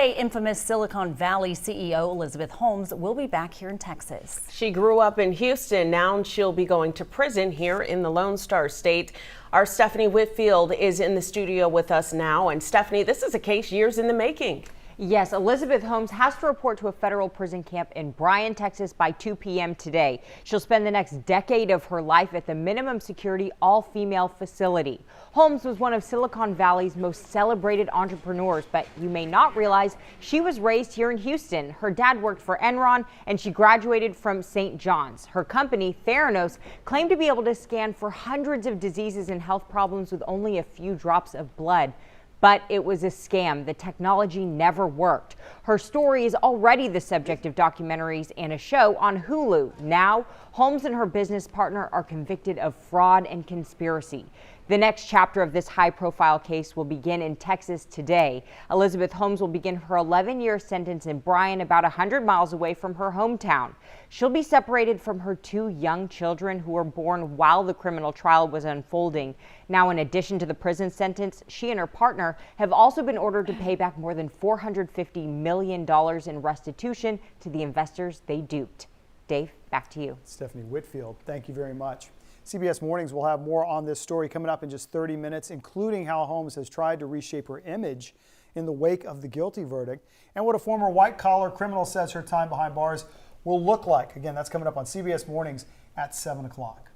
Infamous Silicon Valley CEO Elizabeth Holmes will be back here in Texas. She grew up in Houston. Now she'll be going to prison here in the Lone Star State. Our Stephanie Whitfield is in the studio with us now. And Stephanie, this is a case years in the making. Yes, Elizabeth Holmes has to report to a federal prison camp in Bryan, Texas by 2 p.m. today. She'll spend the next decade of her life at the minimum security all-female facility. Holmes was one of Silicon Valley's most celebrated entrepreneurs, but you may not realize she was raised here in Houston. Her dad worked for Enron and she graduated from St. John's. Her company, Theranos, claimed to be able to scan for hundreds of diseases and health problems with only a few drops of blood. But it was a scam. The technology never worked. Her story is already the subject of documentaries and a show on Hulu. Now, Holmes and her business partner are convicted of fraud and conspiracy. The next chapter of this high-profile case will begin in Texas today. Elizabeth Holmes will begin her 11-year sentence in Bryan, about 100 miles away from her hometown. She'll be separated from her 2 young children who were born while the criminal trial was unfolding. Now, in addition to the prison sentence, she and her partner have also been ordered to pay back more than $450 million in restitution to the investors they duped. Dave, back to you. Stephanie Whitfield, thank you very much. CBS Mornings will have more on this story coming up in just 30 minutes, including how Holmes has tried to reshape her image in the wake of the guilty verdict and what a former white-collar criminal says her time behind bars will look like. Again, that's coming up on CBS Mornings at 7 o'clock.